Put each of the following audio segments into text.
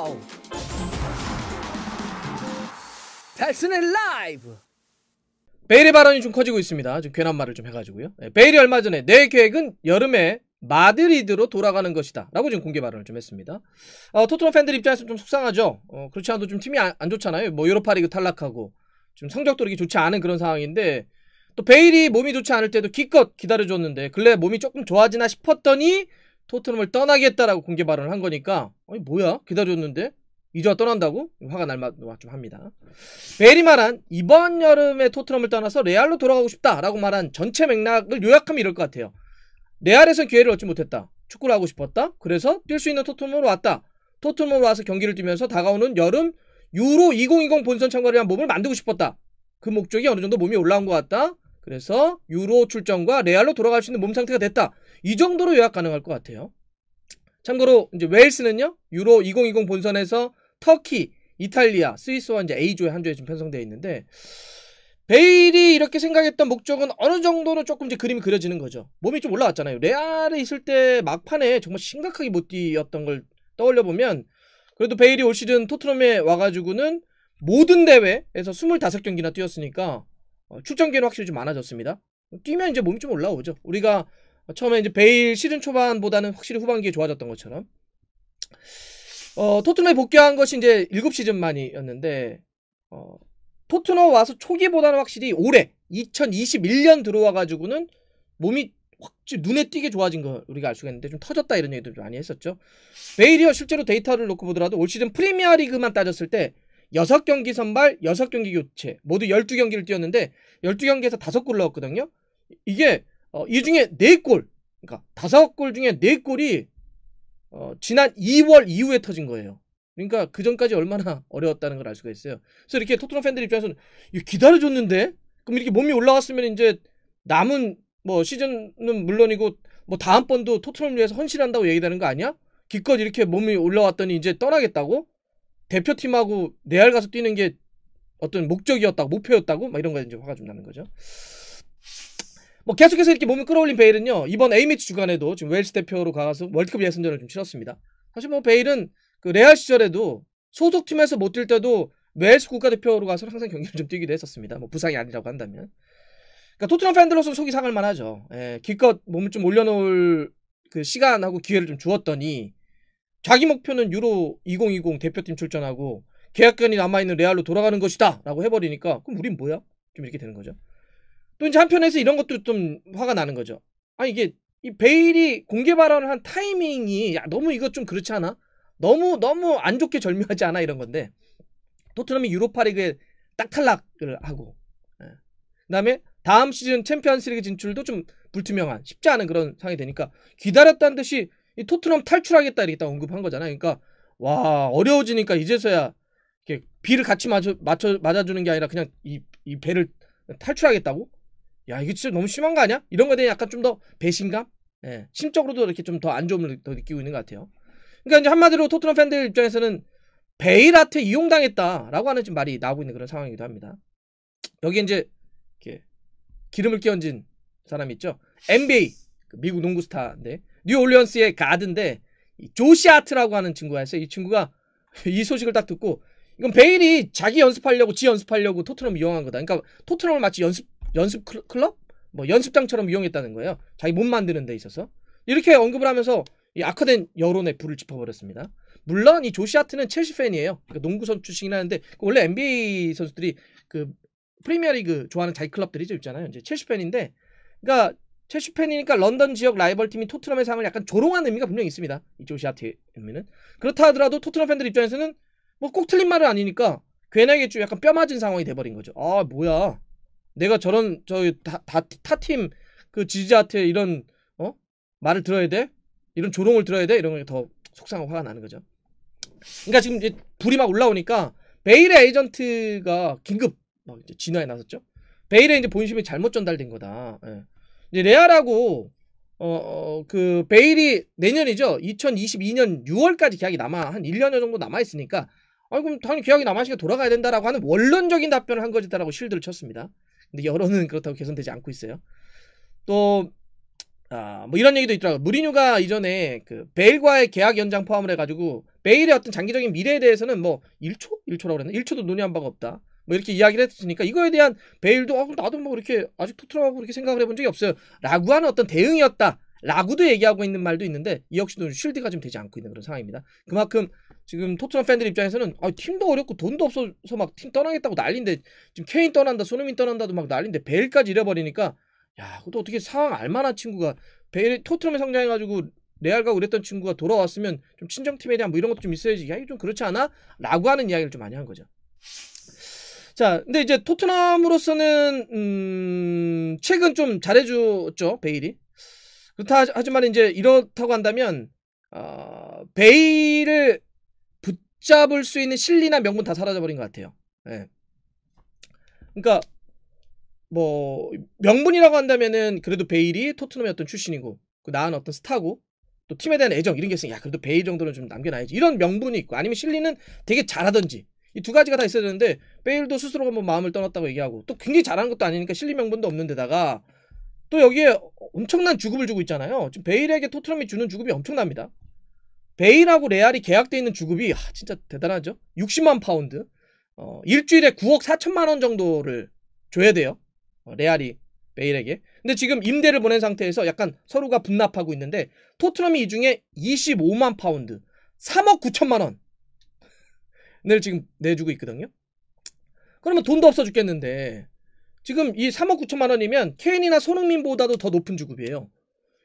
와우! 달슨의 라이브! 베일의 발언이 좀 커지고 있습니다. 좀 괜한 말을 좀 해가지고요. 베일이 얼마 전에 내 계획은 여름에 마드리드로 돌아가는 것이다 라고 지금 공개 발언을 좀 했습니다. 토트넘 팬들 입장에서 좀 속상하죠. 그렇지 않아도 좀 팀이 안 좋잖아요. 뭐 유로파리그 탈락하고 좀 성적도 이렇게 좋지 않은 그런 상황인데, 또 베일이 몸이 좋지 않을 때도 기껏 기다려줬는데 근래 몸이 조금 좋아지나 싶었더니 토트넘을 떠나겠다라고 공개 발언을 한 거니까, 아니 뭐야 기다렸는데 이제 와 떠난다고? 화가 날 맛 좀 합니다. 베일이 말한 이번 여름에 토트넘을 떠나서 레알로 돌아가고 싶다라고 말한 전체 맥락을 요약하면 이럴 것 같아요. 레알에선 기회를 얻지 못했다. 축구를 하고 싶었다. 그래서 뛸 수 있는 토트넘으로 왔다. 토트넘으로 와서 경기를 뛰면서 다가오는 여름 유로 2020 본선 참가를 위한 몸을 만들고 싶었다. 그 목적이 어느 정도 몸이 올라온 것 같다. 그래서 유로 출전과 레알로 돌아갈 수 있는 몸 상태가 됐다. 이 정도로 요약 가능할 것 같아요. 참고로 이제 웨일스는요, 유로 2020 본선에서 터키, 이탈리아, 스위스와 이제 A조에 한 조에 좀 편성되어 있는데, 베일이 이렇게 생각했던 목적은 어느 정도는 조금 이제 그림이 그려지는 거죠. 몸이 좀 올라왔잖아요. 레알에 있을 때 막판에 정말 심각하게 못 뛰었던 걸 떠올려 보면, 그래도 베일이 올 시즌 토트넘에 와가지고는 모든 대회에서 25경기나 뛰었으니까 출전 기회는 확실히 좀 많아졌습니다. 뛰면 이제 몸이 좀 올라오죠. 우리가 처음에 이제 베일 시즌 초반보다는 확실히 후반기에 좋아졌던 것처럼. 토트넘에 복귀한 것이 이제 7시즌 만이었는데, 토트넘 와서 초기보다는 확실히 올해 2021년 들어와가지고는 몸이 확실히 눈에 띄게 좋아진 거 우리가 알 수가 있는데, 좀 터졌다 이런 얘기도 좀 많이 했었죠. 베일이요, 실제로 데이터를 놓고 보더라도 올 시즌 프리미어리그만 따졌을 때 6경기 선발, 6경기 교체, 모두 12경기를 뛰었는데 12경기에서 5골 넣었거든요. 이게 이 중에 4골, 그러니까 5골 중에 4골이 지난 2월 이후에 터진 거예요. 그러니까 그 전까지 얼마나 어려웠다는 걸 알 수가 있어요. 그래서 이렇게 토트넘 팬들 입장에서는 기다려줬는데, 그럼 이렇게 몸이 올라왔으면 이제 남은 뭐 시즌은 물론이고 뭐 다음번도 토트넘을 위해서 헌신한다고 얘기하는 거 아니야? 기껏 이렇게 몸이 올라왔더니 이제 떠나겠다고? 대표팀하고 레알 가서 뛰는 게 어떤 목적이었다고, 목표였다고? 막 이런 거에 이제 화가 좀 나는 거죠. 뭐 계속해서 이렇게 몸을 끌어올린 베일은요, 이번 A매치 주간에도 지금 웨일스 대표로 가서 월드컵 예선전을 좀 치렀습니다. 사실 뭐 베일은 그 레알 시절에도 소속팀에서 못 뛸 때도 웨일스 국가대표로 가서 항상 경기를 좀 뛰기도 했었습니다. 뭐 부상이 아니라고 한다면. 그러니까 토트넘 팬들로서는 속이 상할 만하죠. 기껏 몸을 좀 올려놓을 그 시간하고 기회를 좀 주었더니 자기 목표는 유로 2020 대표팀 출전하고 계약권이 남아있는 레알로 돌아가는 것이다 라고 해버리니까, 그럼 우린 뭐야? 좀 이렇게 되는 거죠. 또 이제 한편에서 이런 것도 좀 화가 나는 거죠. 아니 이게 이 베일이 공개 발언을 한 타이밍이 너무 이거 좀 그렇지 않아? 너무 안 좋게 절묘하지 않아? 이런 건데, 토트넘이 유로파리그에 딱 탈락을 하고, 그다음에 다음 시즌 챔피언스리그 진출도 좀 불투명한, 쉽지 않은 그런 상황이 되니까 기다렸다는 듯이 이 토트넘 탈출하겠다 이렇게 딱 언급한 거잖아요. 그러니까 와, 어려워지니까 이제서야 이렇게 비를 같이 맞아주는 게 아니라 그냥 이 배를 탈출하겠다고? 야, 이게 진짜 너무 심한 거 아니야? 이런 거에 대해 약간 좀 더 배신감? 심적으로도 이렇게 좀 더 안 좋음을 더 느끼고 있는 것 같아요. 그러니까 이제 한마디로 토트넘 팬들 입장에서는 베일한테 이용당했다라고 하는 지금 말이 나오고 있는 그런 상황이기도 합니다. 여기 이제 이렇게 기름을 끼얹은 사람이 있죠. NBA, 미국 농구 스타인데 뉴올리언스의 가드인데 조시 하트라고 하는 친구가 있어요. 이 친구가 이 소식을 딱 듣고, 이건 베일이 자기 연습하려고 토트넘을 이용한 거다. 그러니까 토트넘을 마치 연습 클럽? 뭐 연습장처럼 이용했다는 거예요. 자기 몸 만드는 데 있어서. 이렇게 언급을 하면서 이 악화된 여론에 불을 지펴버렸습니다. 물론 이 조시 하트는 첼시 팬이에요. 그러니까 농구 선수 출신이긴 하는데 원래 NBA 선수들이 그 프리미어리그 좋아하는 자기 클럽들이 있잖아요. 이제 첼시 팬인데, 그러니까 첼시 팬이니까 런던 지역 라이벌 팀이 토트넘의 상을 약간 조롱하는 의미가 분명히 있습니다. 이 조시 하트의 의미는. 그렇다 하더라도 토트넘 팬들 입장에서는 뭐 꼭 틀린 말은 아니니까 괜하게 좀 약간 뼈 맞은 상황이 돼버린 거죠. 아 뭐야, 내가 저런 타팀 그 지지자한테 이런 말을 들어야 돼? 이런 조롱을 들어야 돼? 이런 게 더 속상하고 화가 나는 거죠. 그러니까 지금 이제 불이 막 올라오니까 베일의 에이전트가 긴급 이제 진화에 나섰죠. 베일의 이제 본심이 잘못 전달된 거다. 이제 레알하고 그 베일이 내년이죠. 2022년 6월까지 계약이 한 1년여 정도 남아 있으니까, 그럼 당연히 계약이 남아있으니까 돌아가야 된다라고 하는 원론적인 답변을 한 것이다라고 실드를 쳤습니다. 근데 여론은 그렇다고 개선되지 않고 있어요. 또 뭐 이런 얘기도 있더라고요. 무리뉴가 이전에 그 베일과의 계약 연장 포함을 해가지고 베일의 어떤 장기적인 미래에 대해서는 뭐 1초라고 그랬나? 1초도 논의한 바가 없다. 뭐 이렇게 이야기를 했으니까 이거에 대한 베일도 나도 뭐 이렇게 아직 토트넘하고 그렇게 생각을 해본 적이 없어요. 라고 하는 어떤 대응이었다. 라고도 얘기하고 있는 말도 있는데 이 역시도 쉴드가 좀 되지 않고 있는 그런 상황입니다. 그만큼 지금 토트넘 팬들 입장에서는 팀도 어렵고 돈도 없어서 막 팀 떠나겠다고 난리인데 지금 케인 떠난다, 손흥민 떠난다도 막 난리인데 베일까지 잃어버리니까 야, 그것도 어떻게 상황 알만한 친구가 베일 토트넘에 성장해가지고 레알 가고 그랬던 친구가 돌아왔으면 좀 친정팀에 대한 뭐 이런 것도 좀 있어야지. 야, 이게 좀 그렇지 않아? 라고 하는 이야기를 좀 많이 한 거죠. 자, 근데 이제 토트넘으로서는 최근 좀 잘해줬죠, 베일이. 그렇다 하지만 이제 이렇다고 한다면 베일을 붙잡을 수 있는 실리나 명분 다 사라져버린 것 같아요. 예. 그러니까 뭐 명분이라고 한다면은 그래도 베일이 토트넘의 어떤 출신이고 그 나은 어떤 스타고 또 팀에 대한 애정 이런 게 있으니 야 그래도 베일 정도는 좀 남겨놔야지 이런 명분이 있고 아니면 실리는 되게 잘하든지 이 두 가지가 다 있어야 되는데 베일도 스스로가 뭐 마음을 떠났다고 얘기하고 또 굉장히 잘하는 것도 아니니까 실리 명분도 없는 데다가 또 여기에 엄청난 주급을 주고 있잖아요. 지금 베일에게 토트넘이 주는 주급이 엄청납니다. 베일하고 레알이 계약돼 있는 주급이 진짜 대단하죠. 60만 파운드 일주일에 9억 4천만 원 정도를 줘야 돼요. 레알이 베일에게. 근데 지금 임대를 보낸 상태에서 약간 서로가 분납하고 있는데 토트넘이 이 중에 25만 파운드 3억 9천만 원을 지금 내주고 있거든요. 그러면 돈도 없어 죽겠는데 지금 이 3억 9천만 원이면 케인이나 손흥민보다도 더 높은 주급이에요.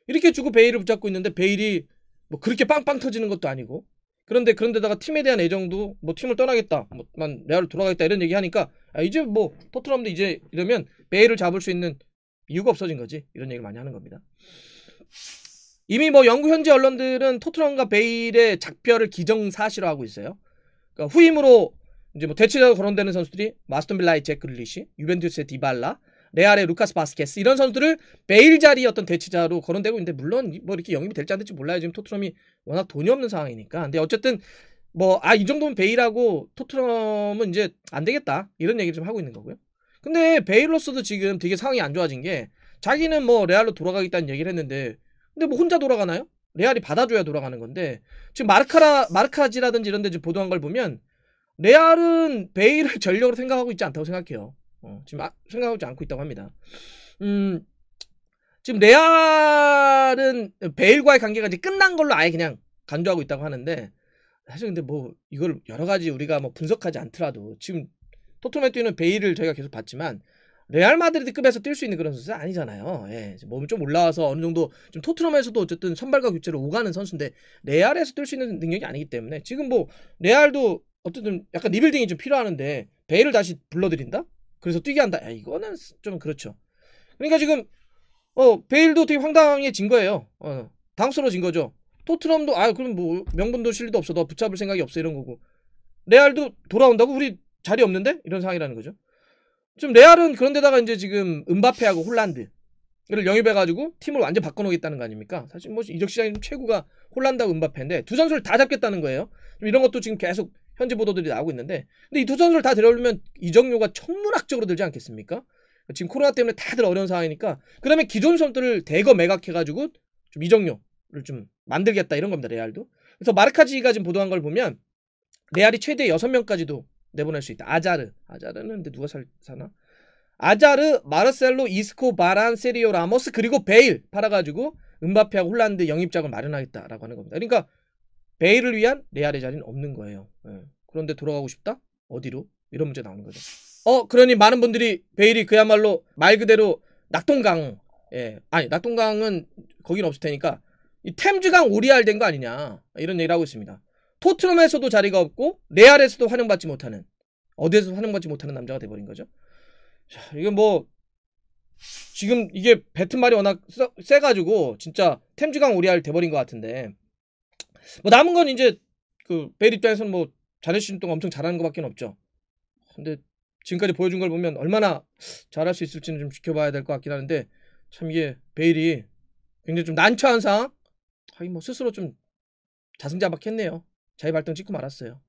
이렇게 주고 베일을 붙잡고 있는데 베일이 뭐 그렇게 빵빵 터지는 것도 아니고 그런데다가 팀에 대한 애정도 뭐 팀을 떠나겠다 뭐만 레알로 돌아가겠다 이런 얘기 하니까 이제 뭐 토트넘도 이제 이러면 베일을 잡을 수 있는 이유가 없어진 거지 이런 얘기를 많이 하는 겁니다. 이미 뭐 영국 현지 언론들은 토트넘과 베일의 작별을 기정사실화하고 있어요. 그러니까 후임으로 이제 뭐 대체자로 거론되는 선수들이 마스톤빌라의 잭 그릴리시, 유벤투스의 디발라, 레알의 루카스 바스케스 이런 선수들을 베일 자리 어떤 대체자로 거론되고 있는데 물론 뭐 이렇게 영입이 될지 안 될지 몰라요. 지금 토트넘이 워낙 돈이 없는 상황이니까. 근데 어쨌든 뭐 이 정도면 베일하고 토트넘은 이제 안 되겠다 이런 얘기를 좀 하고 있는 거고요. 근데 베일로서도 지금 되게 상황이 안 좋아진 게 자기는 뭐 레알로 돌아가겠다는 얘기를 했는데 근데 뭐 혼자 돌아가나요? 레알이 받아줘야 돌아가는 건데 지금 마르카지라든지 이런 데 지금 보도한 걸 보면 레알은 베일을 전력으로 생각하고 있지 않다고 생각해요. 지금 생각하지 않고 있다고 합니다. 지금 레알은 베일과의 관계가 이제 끝난 걸로 아예 그냥 간주하고 있다고 하는데 사실 근데 뭐 이걸 여러 가지 우리가 뭐 분석하지 않더라도 지금 토트넘에 뛰는 베일을 저희가 계속 봤지만 레알 마드리드급에서 뛸 수 있는 그런 선수는 아니잖아요. 예, 몸이 좀 올라와서 어느 정도 좀 토트넘에서도 어쨌든 선발과 교체로 오가는 선수인데 레알에서 뛸 수 있는 능력이 아니기 때문에 지금 뭐 레알도 어쨌든 약간 리빌딩이 좀 필요하는데 베일을 다시 불러들인다? 그래서 뛰게 한다? 이거는 좀 그렇죠. 그러니까 지금 베일도 되게 황당해진 거예요. 당스러워진 거죠. 토트넘도 그럼 뭐 명분도 실리도 없어 너 붙잡을 생각이 없어 이런 거고 레알도 돌아온다고 우리 자리 없는데 이런 상황이라는 거죠. 지금 레알은 그런데다가 이제 지금 은바페하고 홀란드를 영입해가지고 팀을 완전 바꿔놓겠다는 거 아닙니까? 사실 뭐 이적 시장이 최고가 홀란드하고 은바페인데 두 선수를 다 잡겠다는 거예요. 이런 것도 지금 계속 현지 보도들이 나오고 있는데 근데 이 두 선수를 다 데려오려면 이적료가 천문학적으로 들지 않겠습니까? 지금 코로나 때문에 다들 어려운 상황이니까 그러면 기존 선수들을 대거 매각해가지고 좀 이적료를 좀 만들겠다 이런 겁니다. 레알도. 그래서 마르카지가 지금 보도한 걸 보면 레알이 최대 6명까지도 내보낼 수 있다. 아자르는 근데 누가 사나? 아자르, 마르셀로, 이스코, 바란, 세리오 라모스 그리고 베일 팔아가지고 은바페하고 홀란드 영입장을 마련하겠다라고 하는 겁니다. 그러니까 베일을 위한 레알의 자리는 없는 거예요. 그런데 돌아가고 싶다? 어디로? 이런 문제 나오는 거죠. 그러니 많은 분들이 베일이 그야말로 말 그대로 낙동강 낙동강은 거긴 없을 테니까 이 템즈강 오리알 된 거 아니냐 이런 얘기를 하고 있습니다. 토트넘에서도 자리가 없고 레알에서도 환영받지 못하는 어디에서도 환영받지 못하는 남자가 돼버린 거죠. 자, 이건 뭐 지금 이게 뱉은 말이 워낙 세가지고 진짜 템즈강 오리알 돼버린 것 같은데 뭐 남은 건 이제 그 베일 입장에서는 뭐 잘할 수 있는 동안 엄청 잘하는 것밖에 없죠. 근데 지금까지 보여준 걸 보면 얼마나 잘할 수 있을지는 좀 지켜봐야 될 것 같긴 하는데 참 이게 베일이 굉장히 좀 난처한 상황? 뭐 스스로 좀 자승자박했네요. 자기 발등 찍고 말았어요.